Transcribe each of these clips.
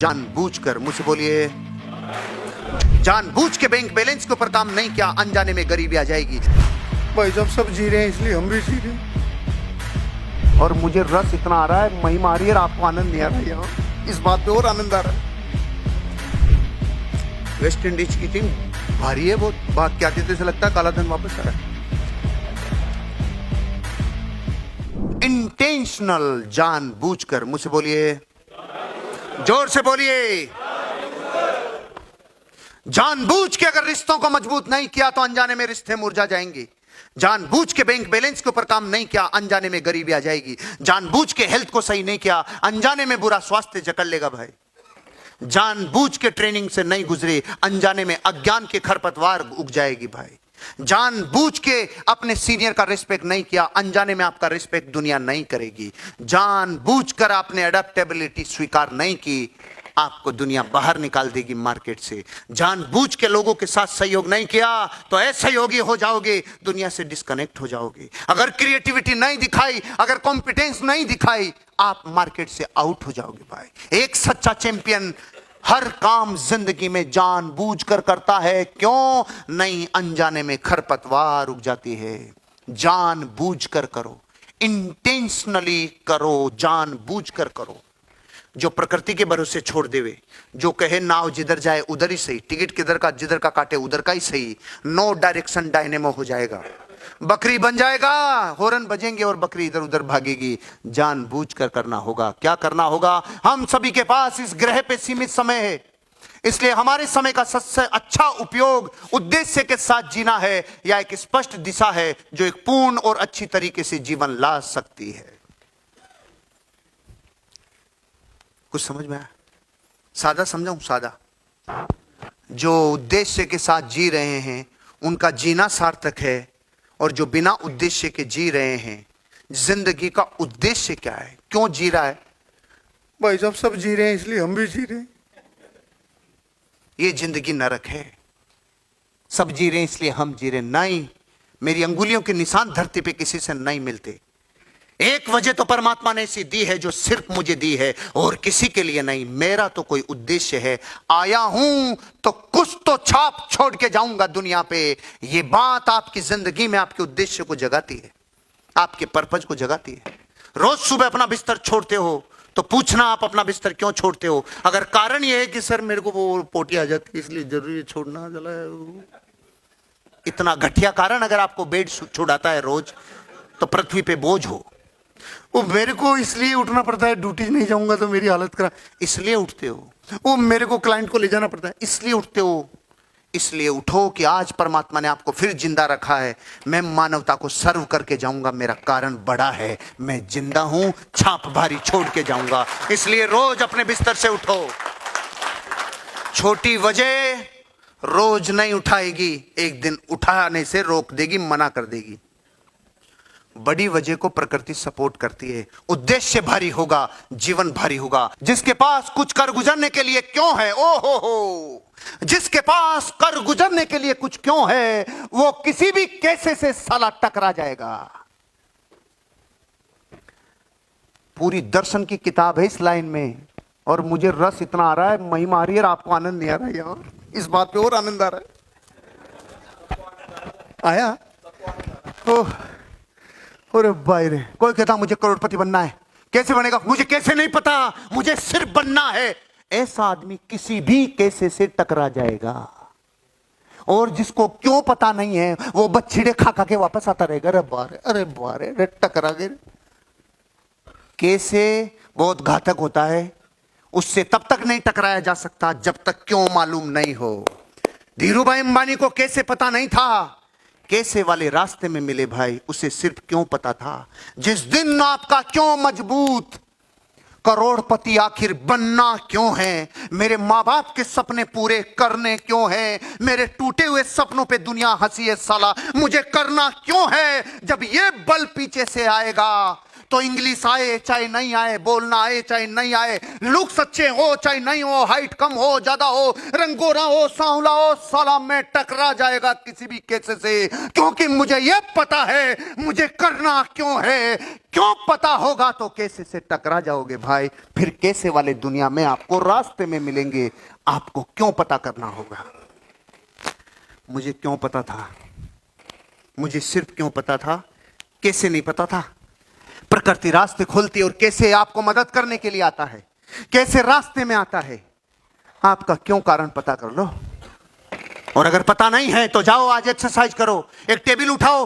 जानबूझकर मुझसे बोलिए, जानबूझ के बैंक बैलेंस के ऊपर काम नहीं किया, अनजाने में गरीबी आ जाएगी। भाई साहब सब जी रहे हैं इसलिए हम भी जी रहे हैं। और मुझे रस इतना आ रहा है, महिमा आ रही है, आपको आनंद नहीं आ रहा है। यहाँ इस बात पे और आनंद आ रहा है। वेस्ट इंडीज की टीम भारी है बहुत, बात क्या आती है, लगता है काला धन वापस आ रहा है। इंटेंशनल, जानबूझकर मुझसे बोलिए, जोर से बोलिए। जानबूझ के अगर रिश्तों को मजबूत नहीं किया तो अनजाने में रिश्ते मुरझा जाएंगे। जानबूझ के बैंक बैलेंस के ऊपर काम नहीं किया, अनजाने में गरीबी आ जाएगी। जानबूझ के हेल्थ को सही नहीं किया, अनजाने में बुरा स्वास्थ्य जकड़ लेगा भाई। जानबूझ के ट्रेनिंग से नहीं गुजरे, अनजाने में अज्ञान के खरपतवार उग जाएगी भाई। जानबूझ के अपने सीनियर का रिस्पेक्ट नहीं किया, अनजाने में आपका रिस्पेक्ट दुनिया नहीं करेगी। जानबूझकर आपने अडेप्टेबिलिटी स्वीकार नहीं की, आपको दुनिया बाहर निकाल देगी मार्केट से। जानबूझ के लोगों के साथ सहयोग नहीं किया तो असहयोगी हो जाओगे, दुनिया से डिस्कनेक्ट हो जाओगे। अगर क्रिएटिविटी नहीं दिखाई, अगर कॉम्पिटेंस नहीं दिखाई, आप मार्केट से आउट हो जाओगे भाई। एक सच्चा चैंपियन हर काम जिंदगी में जानबूझकर करता है, क्यों नहीं, अनजाने में खरपतवार उग जाती है। जानबूझकर करो, इंटेंशनली करो, जानबूझकर करो। जो प्रकृति के भरोसे छोड़ देवे, जो कहे नाव जिधर जाए उधर ही सही, टिकट किधर का जिधर का काटे उधर का ही सही, नो डायरेक्शन डायनेमो हो जाएगा, बकरी बन जाएगा, हॉर्न बजेंगे और बकरी इधर उधर भागेगी। जानबूझकर करना होगा। क्या करना होगा? हम सभी के पास इस ग्रह पे सीमित समय है, इसलिए हमारे समय का सबसे अच्छा उपयोग उद्देश्य के साथ जीना है, या एक स्पष्ट दिशा है जो एक पूर्ण और अच्छी तरीके से जीवन ला सकती है। कुछ समझ में आया? सादा समझाऊं? सादा। जो उद्देश्य के साथ जी रहे हैं उनका जीना सार्थक है, और जो बिना उद्देश्य के जी रहे हैं, जिंदगी का उद्देश्य क्या है, क्यों जी रहा है? भाई साहब सब जी रहे हैं इसलिए हम भी जी रहे हैं। ये जिंदगी नरक है। सब जी रहे हैं इसलिए हम जी रहे नहीं। मेरी अंगुलियों के निशान धरती पे किसी से नहीं मिलते। एक वजह तो परमात्मा ने ऐसी दी है जो सिर्फ मुझे दी है और किसी के लिए नहीं। मेरा तो कोई उद्देश्य है, आया हूं तो कुछ तो छाप छोड़ के जाऊंगा दुनिया पे। ये बात आपकी जिंदगी में आपके उद्देश्य को जगाती है, आपके पर्पज को जगाती है। रोज सुबह अपना बिस्तर छोड़ते हो तो पूछना आप अपना बिस्तर क्यों छोड़ते हो। अगर कारण यह है कि सर मेरे को वो पोटी आ जाती है इसलिए जरूरी है छोड़ना, जला इतना घटिया कारण अगर आपको बेड छुड़ाता है रोज, तो पृथ्वी पे बोझ हो। वो मेरे को इसलिए उठना पड़ता है, ड्यूटी नहीं जाऊंगा तो मेरी हालत खराब, इसलिए उठते हो। वो मेरे को क्लाइंट को ले जाना पड़ता है, इसलिए उठते हो। इसलिए उठो कि आज परमात्मा ने आपको फिर जिंदा रखा है। मैं मानवता को सर्व करके जाऊंगा, मेरा कारण बड़ा है, मैं जिंदा हूं, छाप भारी छोड़ के जाऊंगा। इसलिए रोज अपने बिस्तर से उठो। छोटी वजह रोज नहीं उठाएगी, एक दिन उठाने से रोक देगी, मना कर देगी। बड़ी वजह को प्रकृति सपोर्ट करती है। उद्देश्य भारी होगा, जीवन भारी होगा। जिसके पास कुछ कर गुजरने के लिए क्यों है, ओ हो, जिसके पास कर गुजरने के लिए कुछ क्यों है, वो किसी भी कैसे से साला टकरा जाएगा। पूरी दर्शन की किताब है इस लाइन में, और मुझे रस इतना आ रहा है, महिमा आ रही है, आपको आनंद नहीं आ रहा है। यार इस बात पे और आनंद आ रहा है। आया ओह, अरे भाई रे, कोई कहता मुझे करोड़पति बनना है, कैसे बनेगा, मुझे कैसे नहीं पता, मुझे सिर्फ बनना है। ऐसा आदमी किसी भी कैसे से टकरा जाएगा। और जिसको क्यों पता नहीं है वो बछड़े खा खा के वापस आता रहेगा। अरे बारे, अरे बारे, अरे टकरा गए। कैसे बहुत घातक होता है, उससे तब तक नहीं टकराया जा सकता जब तक क्यों मालूम नहीं हो। धीरूभाई अंबानी को कैसे पता नहीं था, कैसे वाले रास्ते में मिले भाई, उसे सिर्फ क्यों पता था। जिस दिन आपका क्यों मजबूत, करोड़पति आखिर बनना क्यों है, मेरे माँ बाप के सपने पूरे करने क्यों है, मेरे टूटे हुए सपनों पे दुनिया हंसी है साला, मुझे करना क्यों है। जब ये बल पीछे से आएगा तो इंग्लिश आए चाहे नहीं आए, बोलना आए चाहे नहीं आए, लुक सच्चे हो चाहे नहीं हो, हाइट कम हो ज्यादा हो, रंग गोरा हो सांवला हो, साला मैं टकरा जाएगा किसी भी केस से, क्योंकि मुझे यह पता है मुझे करना क्यों है। क्यों पता होगा तो कैसे से टकरा जाओगे भाई, फिर कैसे वाले दुनिया में आपको रास्ते में मिलेंगे। आपको क्यों पता करना होगा। मुझे क्यों पता था, मुझे सिर्फ क्यों पता था, कैसे नहीं पता था। प्रकृति रास्ते खोलती है और कैसे आपको मदद करने के लिए आता है, कैसे रास्ते में आता है। आपका क्यों कारण पता कर लो। और अगर पता नहीं है तो जाओ आज एक्सरसाइज करो, एक टेबल उठाओ,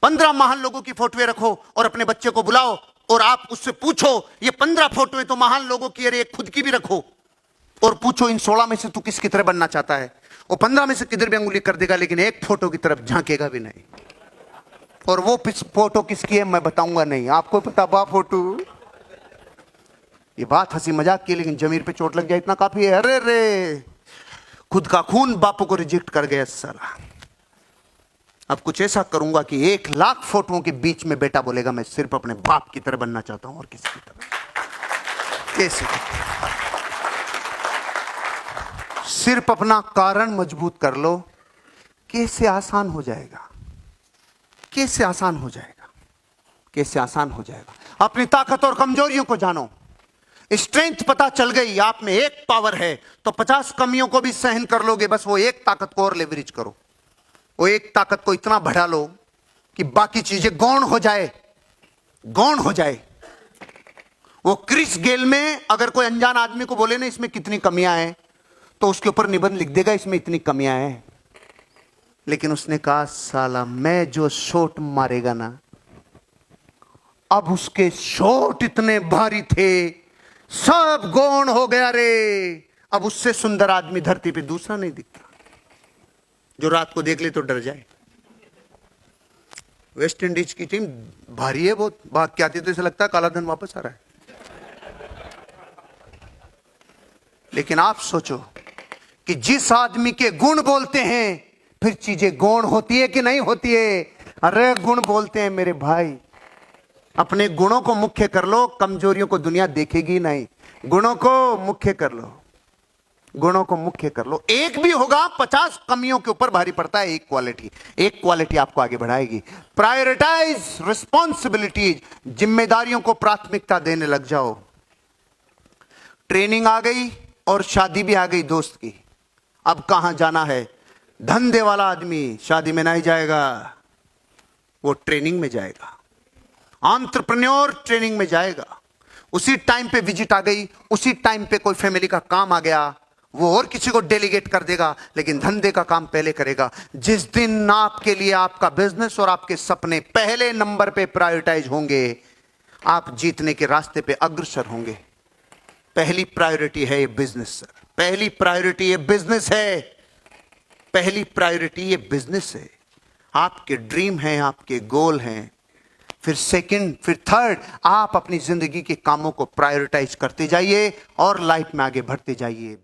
15 महान लोगों की फोटोएं रखो और अपने बच्चे को बुलाओ और आप उससे पूछो ये 15 फोटोएं तो महान लोगों की, अरे एक खुद की भी रखो और पूछो इन 16 में से तू किसकी तरह बनना चाहता है। वो 15 में से किधर भी अंगुली कर देगा लेकिन एक फोटो की तरफ झांकेगा भी नहीं। और वो फोटो किसकी है मैं बताऊंगा नहीं, आपको पता बा फोटो। ये बात हंसी मजाक की लेकिन जमीर पे चोट लग जाए इतना काफी है। अरे रे खुद का खून बापू को रिजेक्ट कर गया साला। अब कुछ ऐसा करूंगा कि 1 लाख फोटोओं के बीच में बेटा बोलेगा मैं सिर्फ अपने बाप की तरह बनना चाहता हूं और किसी की तरह। कैसे सिर्फ अपना कारण मजबूत कर लो, कैसे आसान हो जाएगा, कैसे आसान हो जाएगा, कैसे आसान हो जाएगा। अपनी ताकत और कमजोरियों को जानो। स्ट्रेंथ पता चल गई, आप में एक पावर है तो 50 कमियों को भी सहन कर लोगे। बस वो एक ताकत को और लेवरेज करो, वो एक ताकत को इतना बढ़ा लो कि बाकी चीजें गौण हो जाए, गौण हो जाए। वो क्रिस गेल में अगर कोई अनजान आदमी को बोले ना इसमें कितनी कमियां हैं तो उसके ऊपर निबंध लिख देगा इसमें इतनी कमियां हैं। लेकिन उसने कहा साला मैं जो शॉट मारेगा ना, अब उसके शॉट इतने भारी थे सब गौण हो गया रे। अब उससे सुंदर आदमी धरती पे दूसरा नहीं दिखता जो रात को देख ले तो डर जाए। वेस्ट इंडीज की टीम भारी है बहुत, भाग के आती तो ऐसा लगता है काला धन वापस आ रहा है। लेकिन आप सोचो कि जिस आदमी के गुण बोलते हैं फिर चीजें गौण होती है कि नहीं होती है। अरे गुण बोलते हैं मेरे भाई, अपने गुणों को मुख्य कर लो, कमजोरियों को दुनिया देखेगी नहीं। गुणों को मुख्य कर लो, गुणों को मुख्य कर लो। एक भी होगा 50 कमियों के ऊपर भारी पड़ता है एक क्वालिटी, एक क्वालिटी आपको आगे बढ़ाएगी। प्रायोरिटाइज रिस्पॉन्सिबिलिटीज, जिम्मेदारियों को प्राथमिकता देने लग जाओ। ट्रेनिंग आ गई और शादी भी आ गई दोस्त की। अब कहां जाना है। धंधे वाला आदमी शादी में नहीं जाएगा, वो ट्रेनिंग में जाएगा। एंटरप्रेन्योर ट्रेनिंग में जाएगा। उसी टाइम पे विजिट आ गई, उसी टाइम पे कोई फैमिली का काम आ गया, वो और किसी को डेलीगेट कर देगा लेकिन धंधे का काम पहले करेगा। जिस दिन आपके लिए आपका बिजनेस और आपके सपने पहले नंबर पे प्रायोरिटाइज होंगे, आप जीतने के रास्ते पे अग्रसर होंगे। पहली प्रायोरिटी है ये बिजनेस सर, पहली प्रायोरिटी ये बिजनेस है, पहली प्रायोरिटी ये बिजनेस है। आपके ड्रीम हैं, आपके गोल हैं, फिर सेकंड, फिर थर्ड। आप अपनी जिंदगी के कामों को प्रायोरिटाइज करते जाइए और लाइफ में आगे बढ़ते जाइए।